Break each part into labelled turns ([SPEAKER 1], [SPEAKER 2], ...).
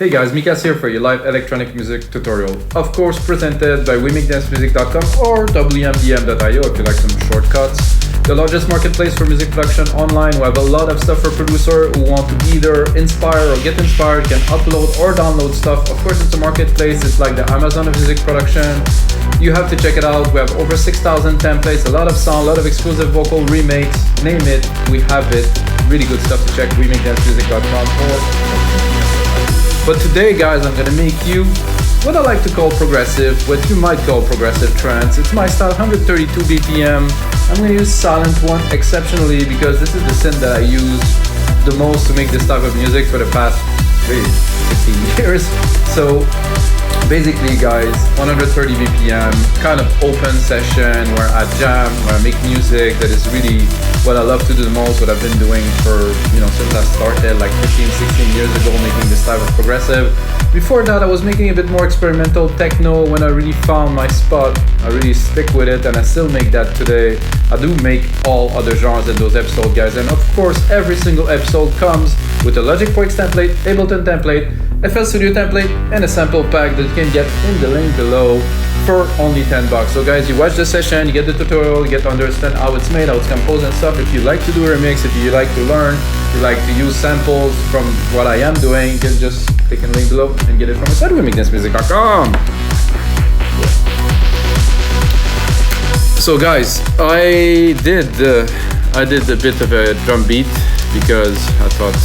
[SPEAKER 1] Hey guys, Mikas here for your live electronic music tutorial. Of course, presented by WeMakeDanceMusic.com or WMDM.io if you like some shortcuts. The largest marketplace for music production online. We have a lot of stuff for producers who want to either inspire or get inspired, can upload or download stuff. Of course, it's a marketplace. It's like the Amazon of music production. You have to check it out. We have over 6,000 templates, a lot of sound, a lot of exclusive vocal remakes. Name it, we have it. Really good stuff to check. WeMakeDanceMusic.com But today, guys, I'm gonna make you what I like to call progressive, what you might call progressive trance. It's my style, 132 BPM. I'm gonna use silent one exceptionally because this is the synth that I use the most to make this type of music for the past 15 years. So basically, guys, 130 BPM, kind of open session where I jam, where I make music. That is really what I love to do the most, what I've been doing for, since I started like 15, 16 years ago, making this type of progressive. Before that, I was making a bit more experimental techno. When I really found my spot, I really stick with it, and I still make that today. I do make all other genres in those episodes, guys. And of course, every single episode comes with a Logic Pro X template, Ableton template, FL Studio template, and a sample pack that you can get in the link below for only $10. So guys, you watch the session, you get the tutorial, you get to understand how it's made, how it's composed and stuff. If you like to do a remix, if you like to learn, you like to use samples from what I am doing, you can just click on the link below and get it from my site, WeMakeDanceMusic.com. So guys, I did a bit of a drum beat because I thought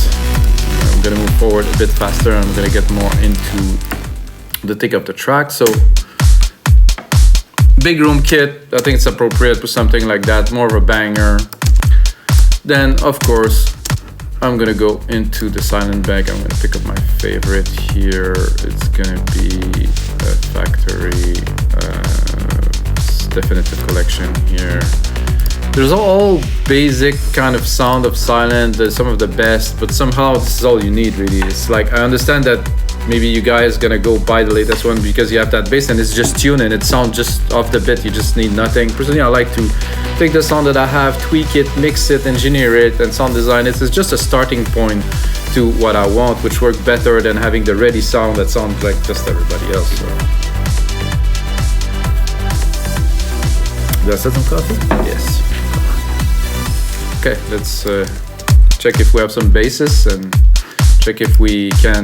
[SPEAKER 1] I'm gonna move forward a bit faster and I'm gonna get more into the thick of the track. So big room kit, I think it's appropriate for something like that, more of a banger. Then of course I'm gonna go into the silent bag. I'm gonna pick up my favorite here. It's gonna be a factory definitive collection here. There's all basic kind of sound of silent, some of the best, but somehow this is all you need really. It's like, I understand that maybe you guys gonna go buy the latest one because you have that bass and it's just tuned and it sounds just off the bit, you just need nothing. Personally, I like to take the sound that I have, tweak it, mix it, engineer it, and sound design it. It's just a starting point to what I want, which works better than having the ready sound that sounds like just everybody else. So. Did I set some coffee? Yes. Okay, let's check if we have some basses and check if we can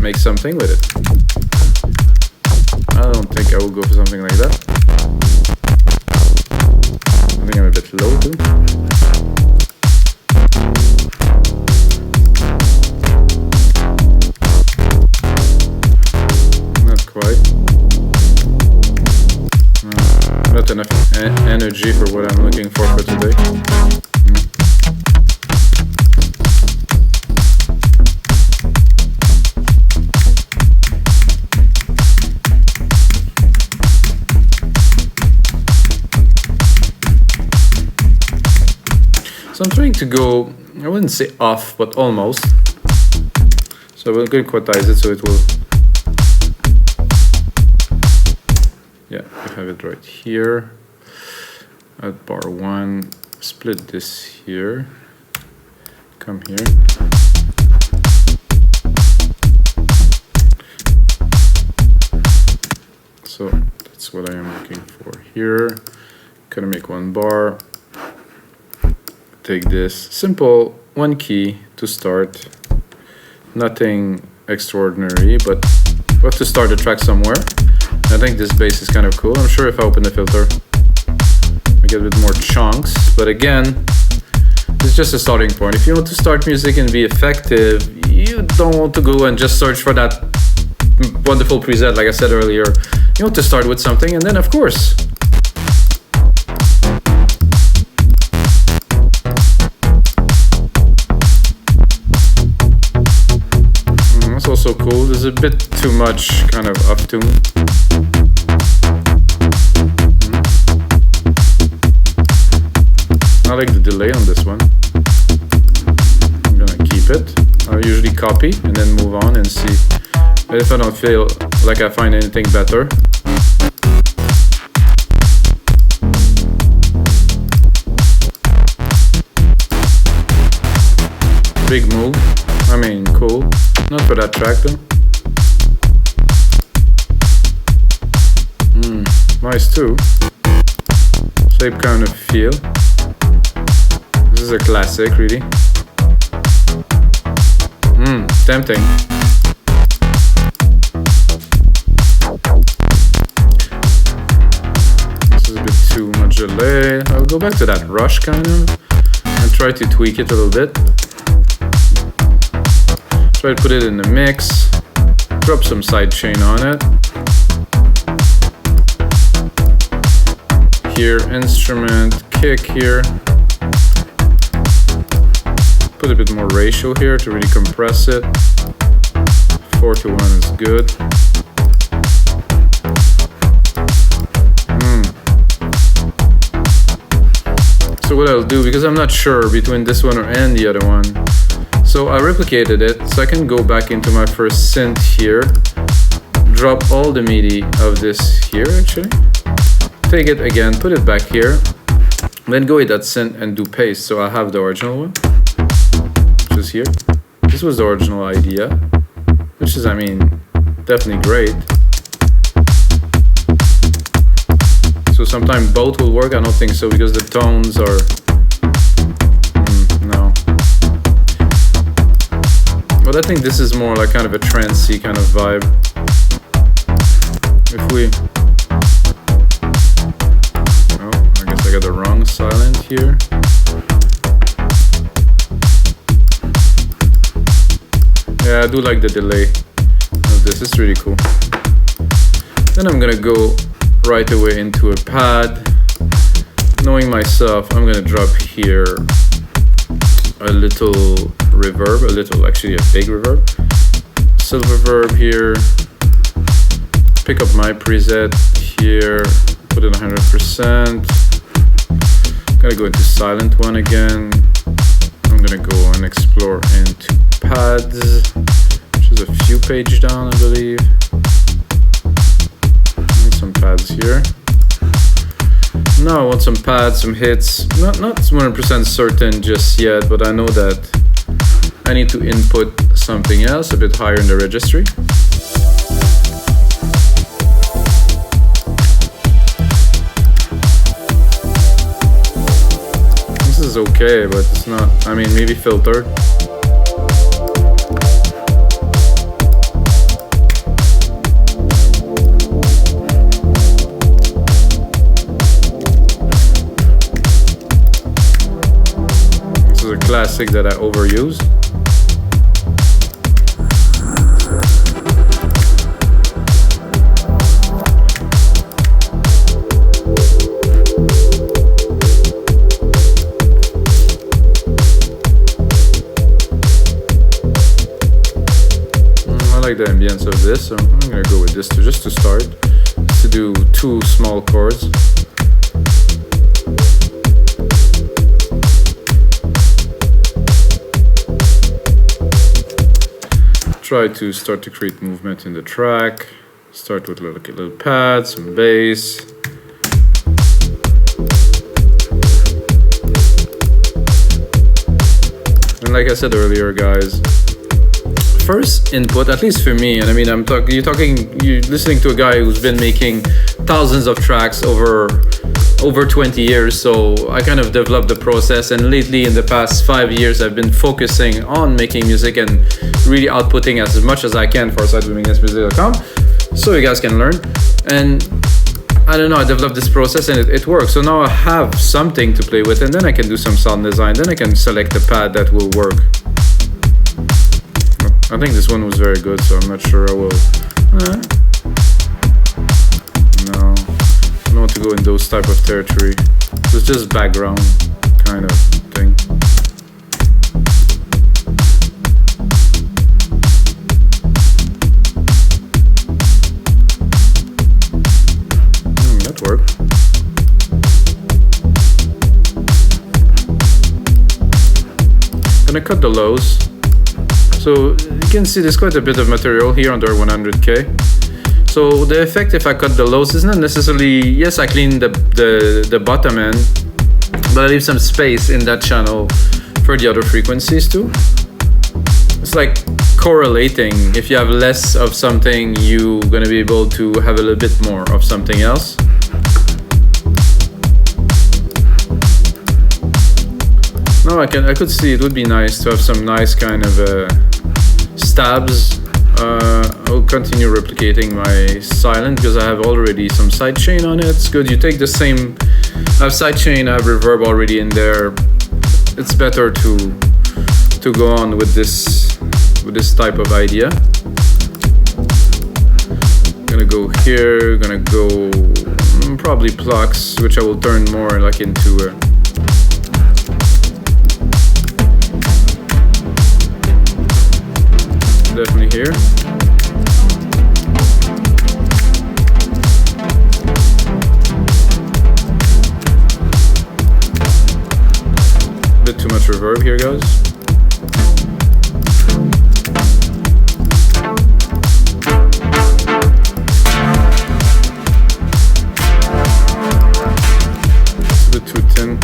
[SPEAKER 1] make something with it. I don't think I will go for something like that. I think I'm a bit low too. Not quite. Not enough energy for what I'm looking for today. So I'm trying to go, I wouldn't say off, but almost. So we're going to quantize it so it will, yeah, I have it right here at bar 1. Split this here, come here. So that's what I am looking for here. Gonna make one bar. Take this simple one key to start, nothing extraordinary, but we have to start the track somewhere. I think this bass is kind of cool. I'm sure if I open the filter I get a bit more chunks, but again, it's just a starting point. If you want to start music and be effective, you don't want to go and just search for that wonderful preset like I said earlier. You want to start with something, and then of course that's also cool. There's a bit too much kind of up-tune. I like the delay on this one. I'm gonna keep it. I usually copy and then move on and see if I don't feel like I find anything better. Big move. I mean, cool. Not for that track though. Nice too. Same kind of feel. This is a classic, really. Tempting. This is a bit too much delay. I'll go back to that rush kind of and try to tweak it a little bit. Try to put it in the mix. Drop some sidechain on it. Here, instrument, kick here. Put a bit more ratio here to really compress it. 4:1 is good. So what I'll do, because I'm not sure between this one and the other one, so I replicated it so I can go back into my first synth here, drop all the MIDI of this here actually, take it again, put it back here, then go with that synth and do paste. So I have the original one, which is here. This was the original idea, which is, I mean, definitely great. So sometimes both will work. I don't think so, because the tones are no. But I think this is more like kind of a trancey kind of vibe. If we, oh, I guess I got the wrong silent here. Yeah, I do like the delay of this. It's really cool. Then I'm gonna go right away into a pad. Knowing myself, I'm gonna drop here a little reverb, actually a big reverb. Silver reverb here. Pick up my preset here, put it 100%. Gotta go into silent one again. I'm gonna go and explore into pads, which is a few pages down, I believe. Some pads here. Now I want some pads, some hits. Not 100% certain just yet, but I know that I need to input something else a bit higher in the registry. This is okay, but it's not, I mean, maybe filtered. Classic that I overuse. I like the ambience of this, so I'm gonna go with this too, just to start, just to do 2 small chords. Try to start to create movement in the track. Start with little pads, some bass. And like I said earlier, guys, first input, at least for me, and I mean, you're listening to a guy who's been making thousands of tracks over 20 years, so I kind of developed the process, and lately in the past 5 years I've been focusing on making music and really outputting as much as I can for sideboomingmusic.com, so you guys can learn. And I don't know, I developed this process and it works. So now I have something to play with, and then I can do some sound design, then I can select a pad that will work. I think this one was very good, so I'm not sure I will. No, I don't want to go in those type of territory. It's just background kind of thing. That worked. Gonna cut the lows. So you can see there's quite a bit of material here under 100K. So the effect, if I cut the lows, is not necessarily, yes, I clean the bottom end, but I leave some space in that channel for the other frequencies too. It's like correlating. If you have less of something, you're gonna be able to have a little bit more of something else. No, I could see it would be nice to have some nice kind of stabs. I'll continue replicating my silent because I have already some sidechain on it. It's good. You take the same. I have sidechain, I have reverb already in there. It's better to go on with this type of idea. Gonna go here. Gonna go probably plucks, which I will turn more like into. Definitely here. Bit too much reverb here, guys. It's a bit too thin.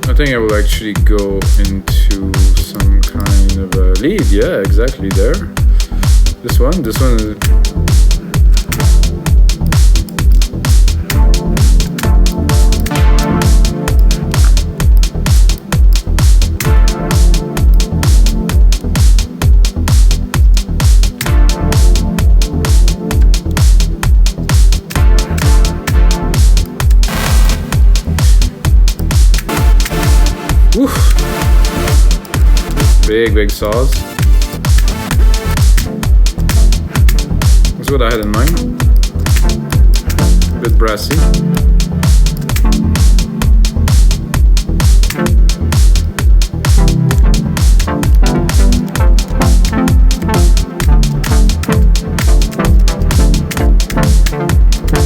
[SPEAKER 1] I think I will actually go into some kind of a lead. Yeah, exactly there. This one is... Big saws. That's what I had in mind. A bit brassy.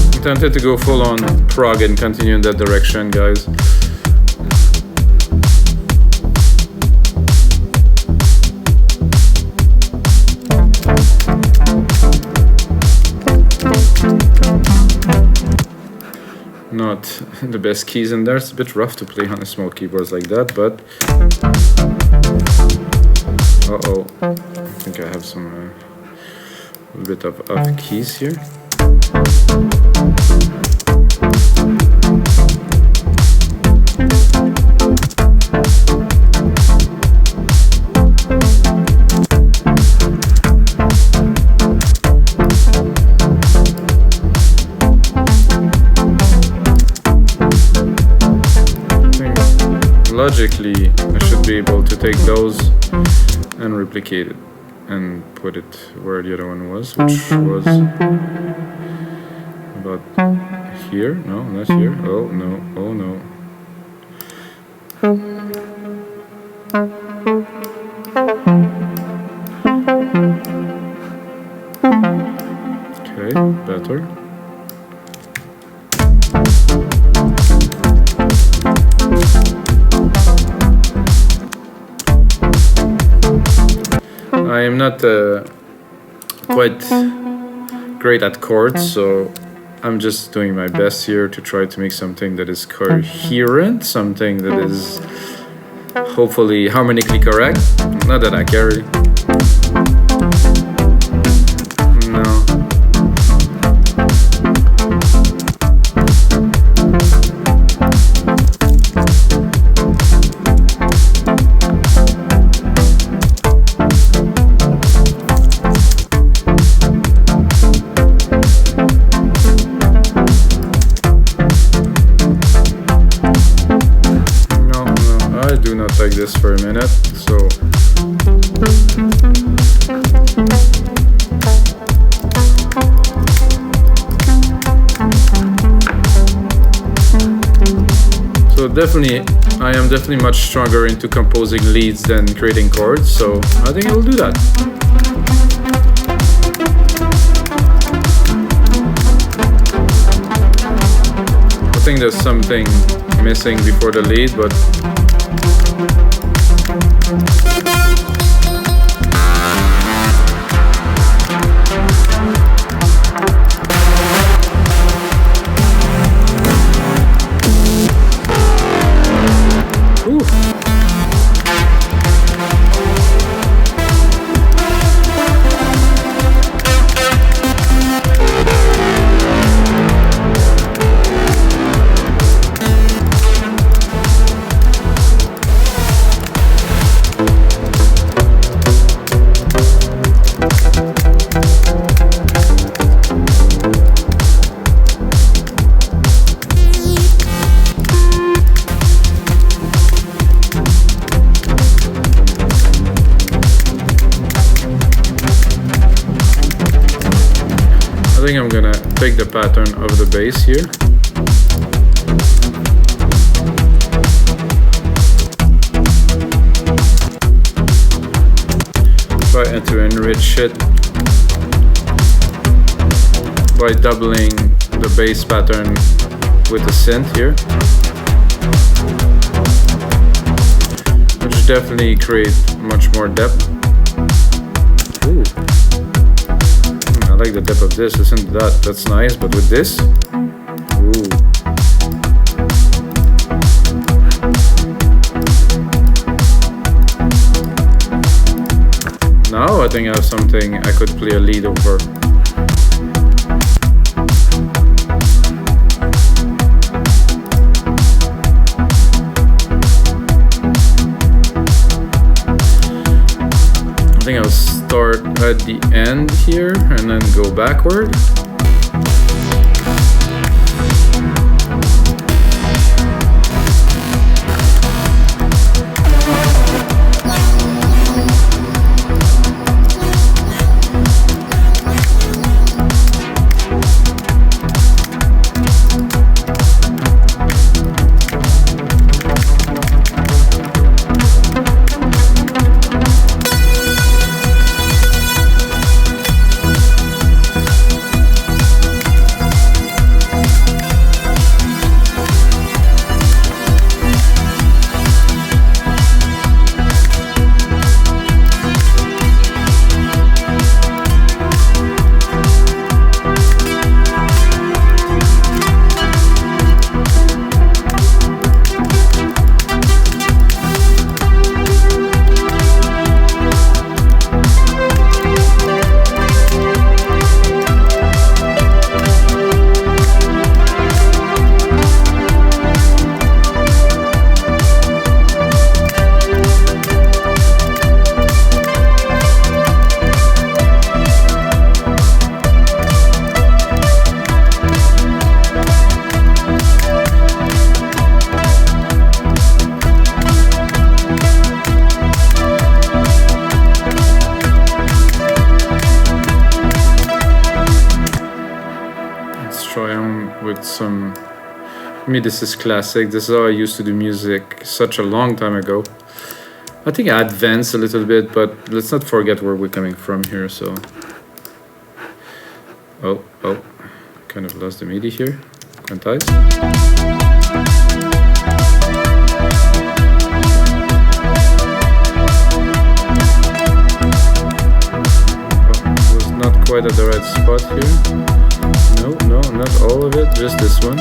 [SPEAKER 1] I'm tempted to go full on prog and continue in that direction, guys. Not the best keys in there. It's a bit rough to play on small keyboards like that, but uh-oh, I think I have some a bit of off keys here. Logically, I should be able to take those and replicate it and put it where the other one was, which was about here. No, not here. Oh no, oh no. Okay, better. I am not quite great at chords, so I'm just doing my best here to try to make something that is coherent, something that is hopefully harmonically correct. Not that I care really. No. Like this for a minute, so But definitely, I am definitely much stronger into composing leads than creating chords, so I think I will do that. I think there's something missing before the lead, but I think I'm gonna take the pattern of the bass here. Try to enrich it by doubling the bass pattern with the synth here, which definitely creates much more depth. Ooh. I like the depth of this, listen to that, that's nice, but with this, ooh. Now I think I have something I could play a lead over. I think I'll start at the end here and then go backward. I mean, this is classic. This is how I used to do music such a long time ago. I think I advanced a little bit, but let's not forget where we're coming from here. So, oh, kind of lost the MIDI here. Quantize. Oh, was not quite at the right spot here. No, not all of it, just this one.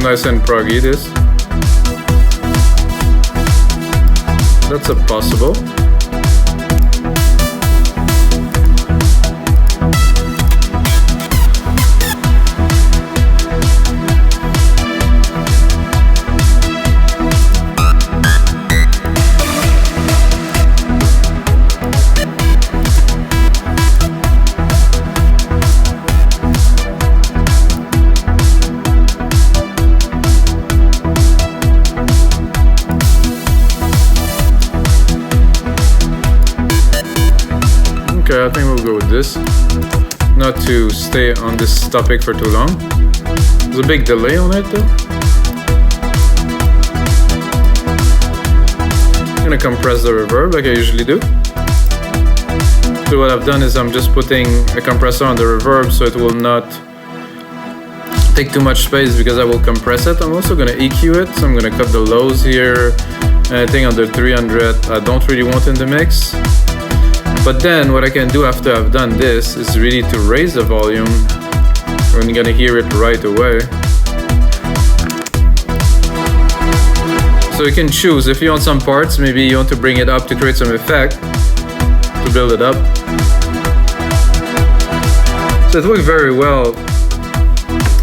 [SPEAKER 1] nice and proggy, this. That's a possible. Okay, I think we'll go with this. Not to stay on this topic for too long. There's a big delay on it though. I'm gonna compress the reverb like I usually do. So what I've done is I'm just putting a compressor on the reverb so it will not take too much space because I will compress it. I'm also gonna EQ it, so I'm gonna cut the lows here. Anything under 300 I don't really want in the mix. But then what I can do after I've done this is really to raise the volume. We're gonna hear it right away. So you can choose if you want some parts, maybe you want to bring it up to create some effect, to build it up. So it works very well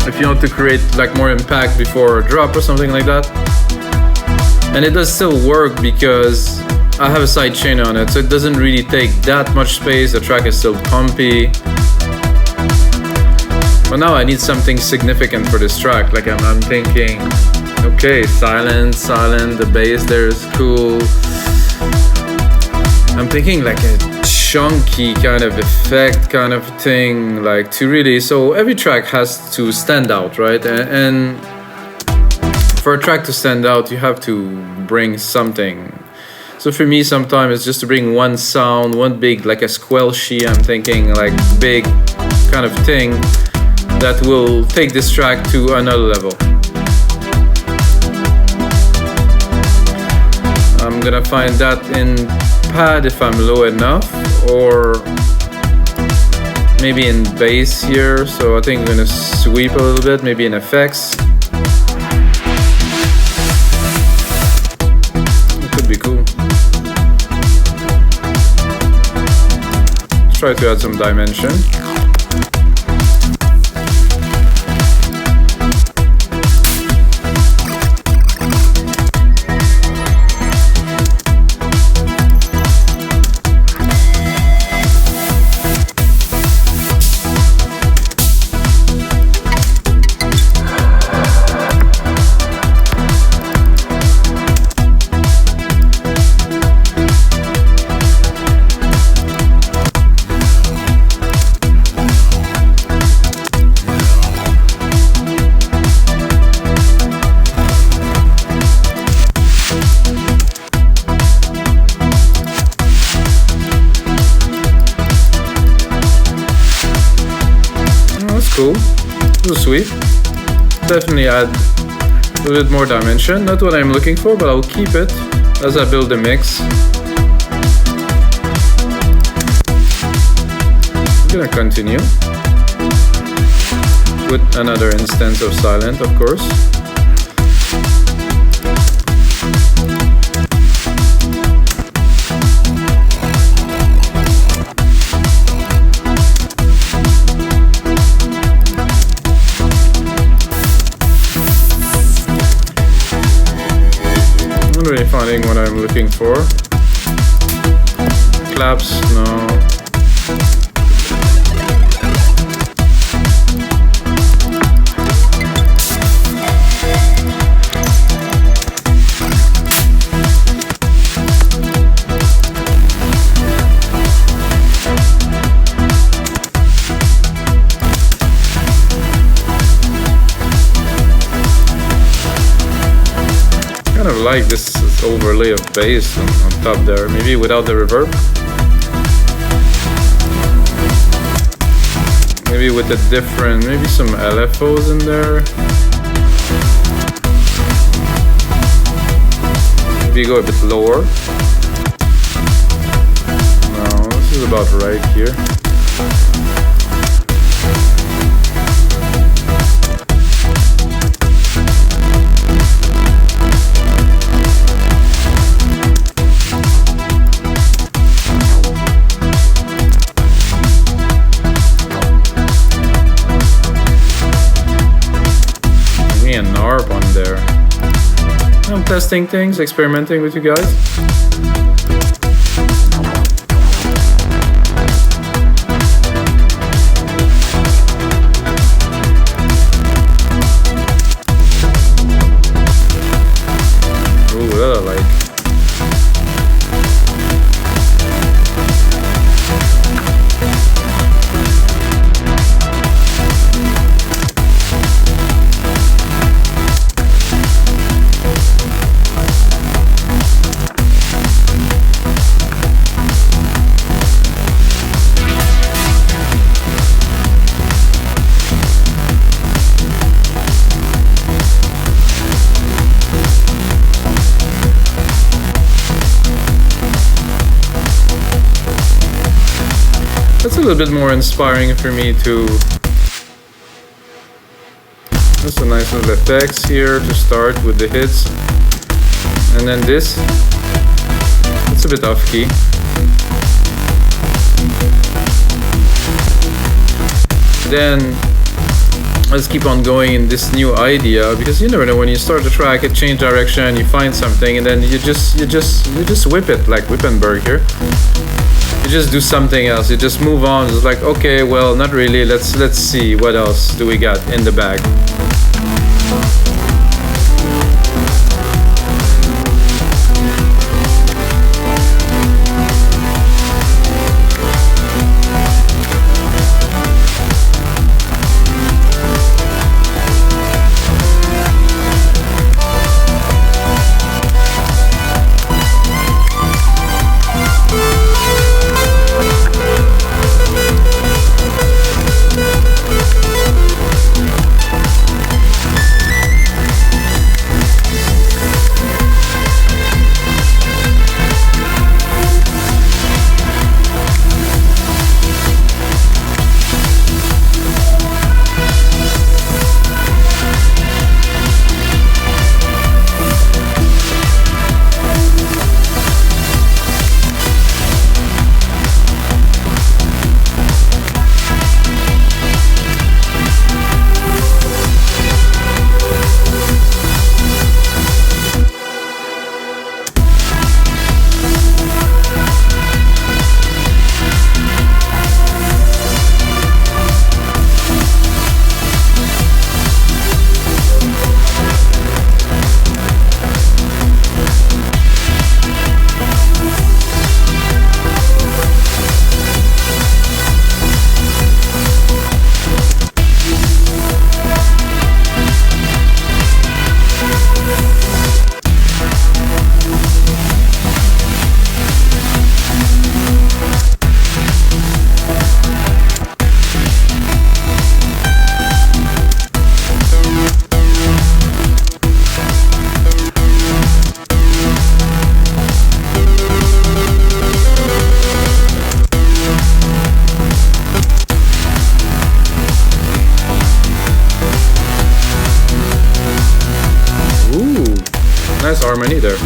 [SPEAKER 1] if you want to create like more impact before a drop or something like that. And it does still work because I have a sidechain on it, so it doesn't really take that much space. The track is still pumpy. But now I need something significant for this track. Like I'm thinking, okay, silent, the bass there is cool. I'm thinking like a chunky kind of effect kind of thing, like to really, so every track has to stand out, right? And for a track to stand out, you have to bring something. So for me, sometimes it's just to bring one sound, one big, like a squelchy, I'm thinking like big kind of thing that will take this track to another level. I'm gonna find that in pad if I'm low enough, or maybe in bass here. So I think I'm gonna sweep a little bit, maybe in effects. It could be cool. Try to add some dimension. Cool, this is sweet. Definitely add a little bit more dimension. Not what I'm looking for, but I'll keep it as I build the mix. I'm gonna continue with another instance of silent, of course. Really finding what I'm looking for. Claps, no. Like this overlay of bass on top there, maybe without the reverb, maybe with a different, maybe some LFOs in there, maybe go a bit lower. No, this is about right here. testing things, experimenting with you guys. That's a little bit more inspiring for me to... That's a nice little effects here to start with the hits. And then this, it's a bit off key. Then let's keep on going in this new idea, because you never know, when you start a track, it change direction, you find something, and then you just whip it like Wippenberg here. You just do something else. You just move on. It's like, okay, well, not really. Let's see what else do we got in the bag. Nice harmony there.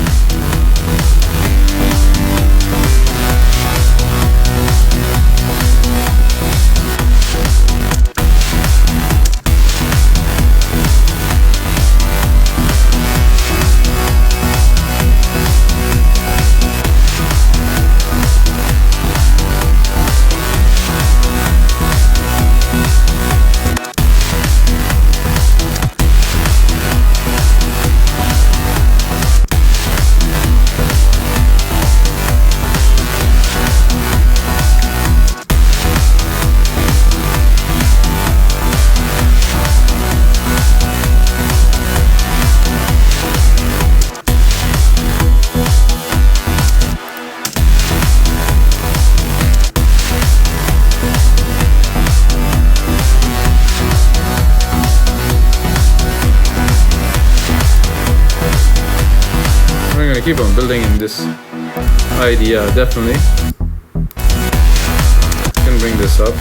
[SPEAKER 1] Keep on building in this idea, definitely. Can bring this up.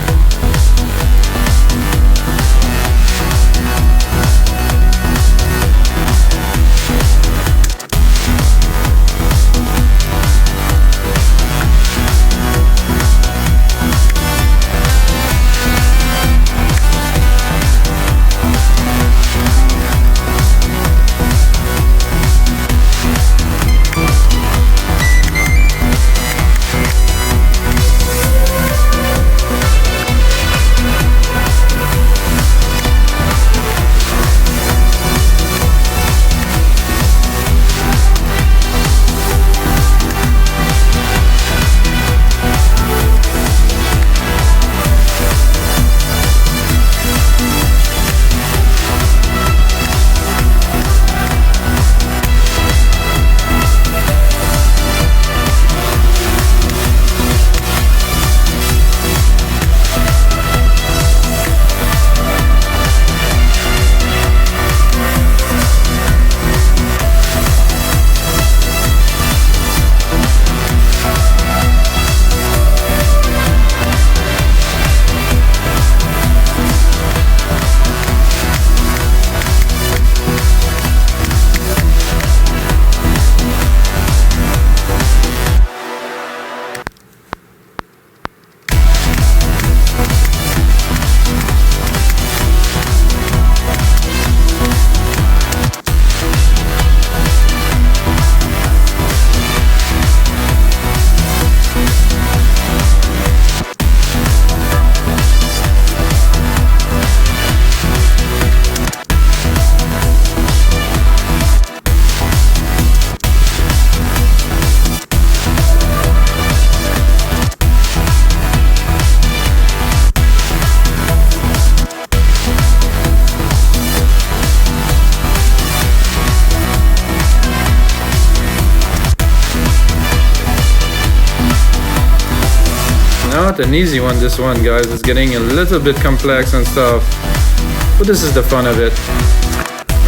[SPEAKER 1] Not an easy one, this one, guys. It's getting a little bit complex and stuff, but this is the fun of it.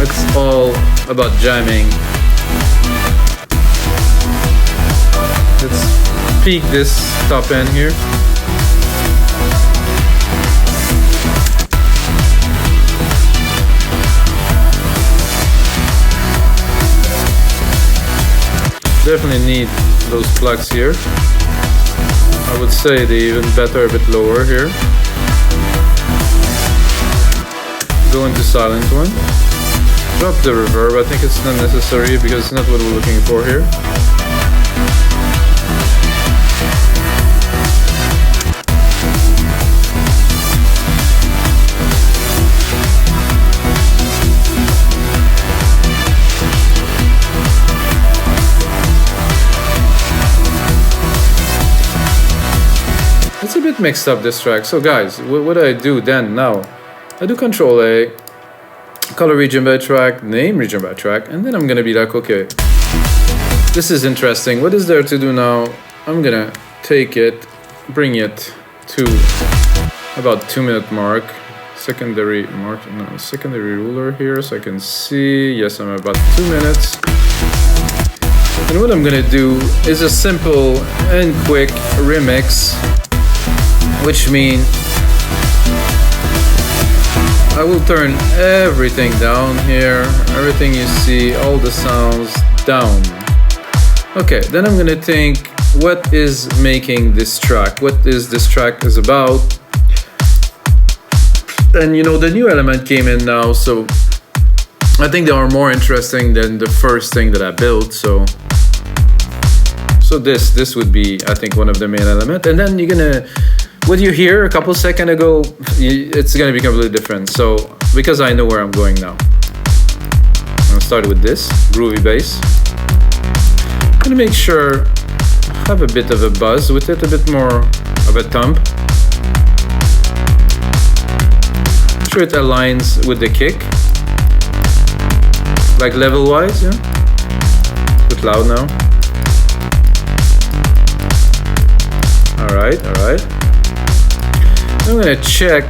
[SPEAKER 1] It's all about jamming. Let's peak this top end here. Definitely need those plucks here. I would say they even better a bit lower here. Go into silent one. Drop the reverb. I think it's not necessary because it's not what we're looking for here. It's a bit mixed up, this track. So guys, what do I do then now? I do Control A, color region by track, name region by track, and then I'm gonna be like, okay, this is interesting. What is there to do now? I'm gonna take it, bring it to about 2-minute mark. Secondary ruler here, so I can see, yes, I'm about 2 minutes. And what I'm gonna do is a simple and quick remix, which means I will turn everything down here, everything you see, all the sounds down. Okay, then I'm gonna think, what is making this track? What is this track is about? And you know, the new element came in now, so I think they are more interesting than the first thing that I built, so this would be, I think, one of the main elements. And then you're gonna, what you hear a couple seconds ago, it's gonna be completely different. So, because I know where I'm going now. I'm gonna start with this, groovy bass. I'm gonna make sure I have a bit of a buzz with it, a bit more of a thump. I'm sure it aligns with the kick. Like level-wise, yeah? A bit loud now. Alright. I'm gonna check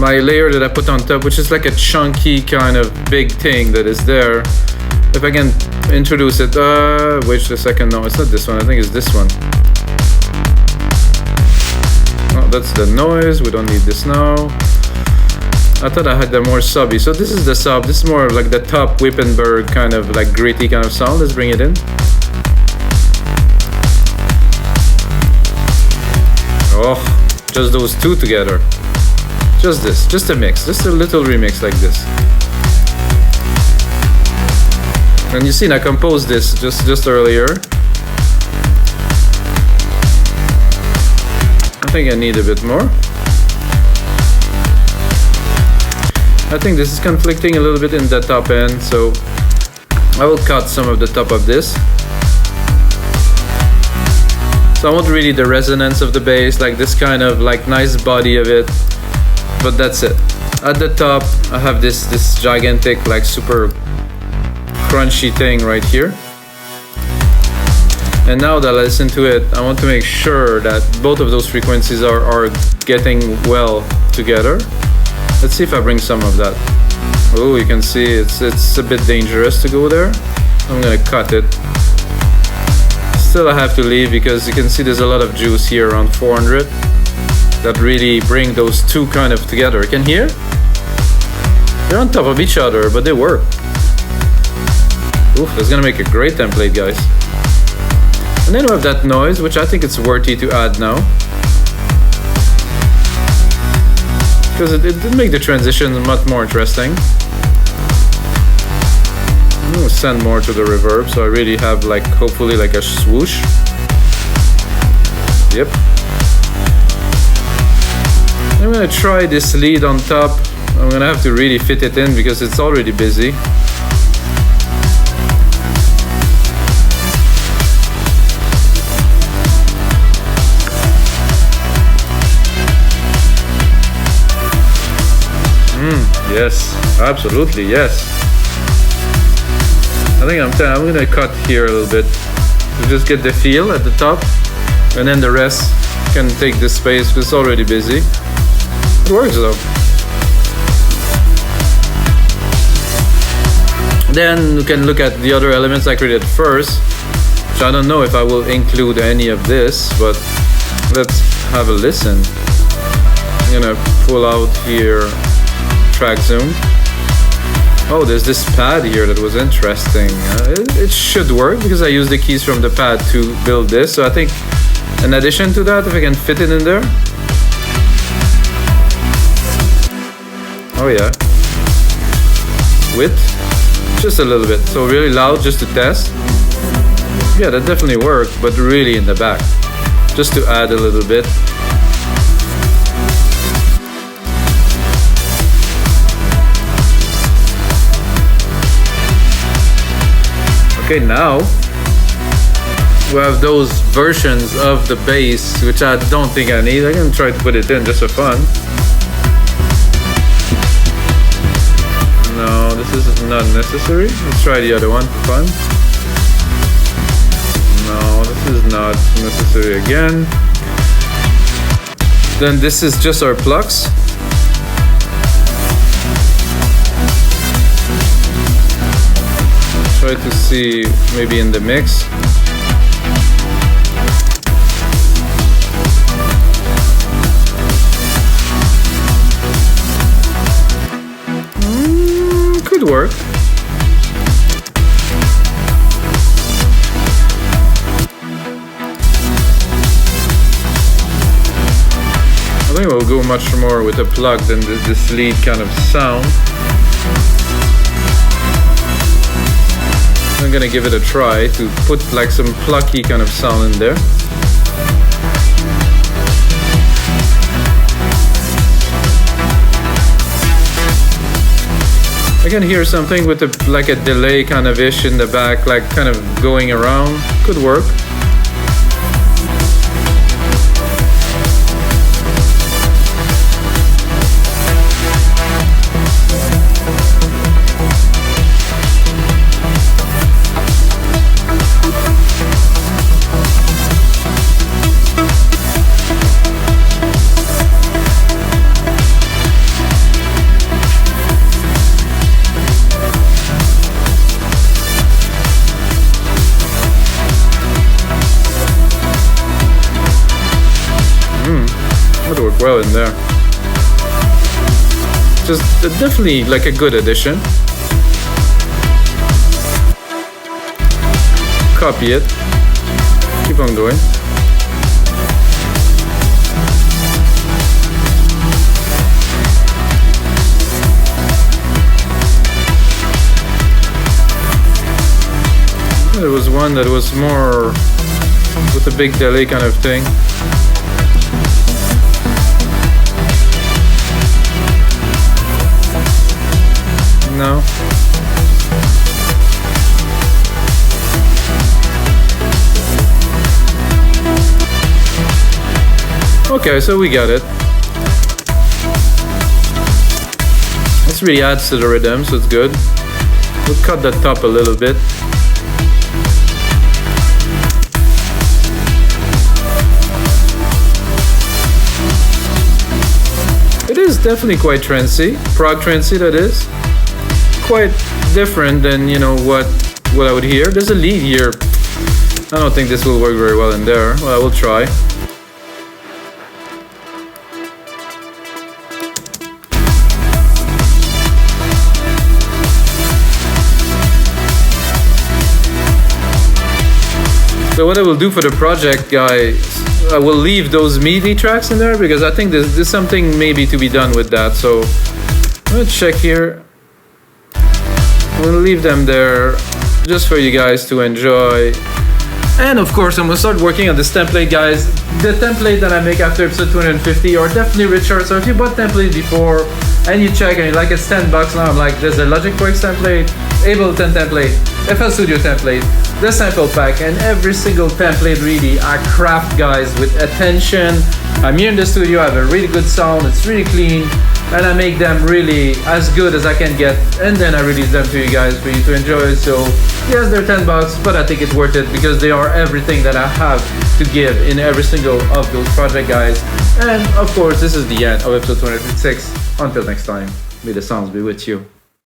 [SPEAKER 1] my layer that I put on top, which is like a chunky kind of big thing that is there. If I can introduce it, wait a second, no, it's not this one, I think it's this one. Oh, that's the noise, we don't need this now. I thought I had the more subby, so this is the sub, this is more like the top Wippenberg kind of like gritty kind of sound. Let's bring it in. Oh, just those two together. Just this, just a mix, just a little remix like this. And you see, I composed this just earlier. I think I need a bit more. I think this is conflicting a little bit in the top end, so I will cut some of the top of this. So I want really the resonance of the bass, like this kind of like nice body of it, but that's it. At the top, I have this gigantic, like super crunchy thing right here. And now that I listen to it, I want to make sure that both of those frequencies are getting well together. Let's see if I bring some of that. Oh, you can see it's a bit dangerous to go there. I'm gonna cut it. Still I have to leave because you can see there's a lot of juice here around 400 that really bring those two kind of together. You can hear? They're on top of each other, but they work. Oof, that's gonna make a great template, guys. And then we have that noise, which I think it's worthy to add now. Because it did make the transition much more interesting. I'm gonna send more to the reverb, so I really have like, hopefully like a swoosh. Yep. I'm gonna try this lead on top. I'm gonna have to really fit it in because it's already busy. Yes, absolutely, yes. I think I'm gonna cut here a little bit to just get the feel at the top, and then the rest can take this space because it's already busy. It works though. Then we can look at the other elements I created first, which I don't know if I will include any of this, but let's have a listen. I'm gonna pull out here track zoom. Oh, there's this pad here that was interesting. It should work because I used the keys from the pad to build this. So I think in addition to that, if I can fit it in there. Oh yeah. Width, just a little bit. So really loud just to test. Yeah, that definitely worked, but really in the back. Just to add a little bit. Okay, now we have those versions of the bass, which I don't think I need. I'm gonna try to put it in just for fun. No, this is not necessary. Let's try the other one for fun. No, this is not necessary again. Then this is just our plucks. Try to see maybe in the mix. Could work. I think we'll go much more with a plug than this lead kind of sound. I'm gonna give it a try to put like some plucky kind of sound in there. I can hear something with like a delay kind of ish in the back, like kind of going around. Could work. Would work well in there. Just definitely like a good addition. Copy it. Keep on going. There was one that was more with a big delay kind of thing. No. Okay, so we got it. This really adds to the rhythm, so it's good. We'll cut that top a little bit. It is definitely quite trancey, prog trancey that is. Quite different than, you know, what I would hear. There's a lead here. I don't think this will work very well in there. Well, I will try. So what I will do for the project, guys, I will leave those MIDI tracks in there because I think there's something maybe to be done with that. So I'm gonna check here. I'm gonna leave them there just for you guys to enjoy. And of course, I'm gonna start working on this template, guys. The template that I make after episode 250 are definitely richer. So if you bought templates before and you check and you're like, it's $10 now, I'm like, there's a Logic Works template, Ableton template, FL Studio template, the sample pack, and every single template really I craft, guys, with attention. I'm here in the studio, I have a really good sound, it's really clean. and I make them really as good as I can get, and then I release them to you guys for you to enjoy. So yes, they're $10, but I think it's worth it because they are everything that I have to give in every single of those project, guys. And of course, this is the end of episode 256. Until next time, may the sounds be with you.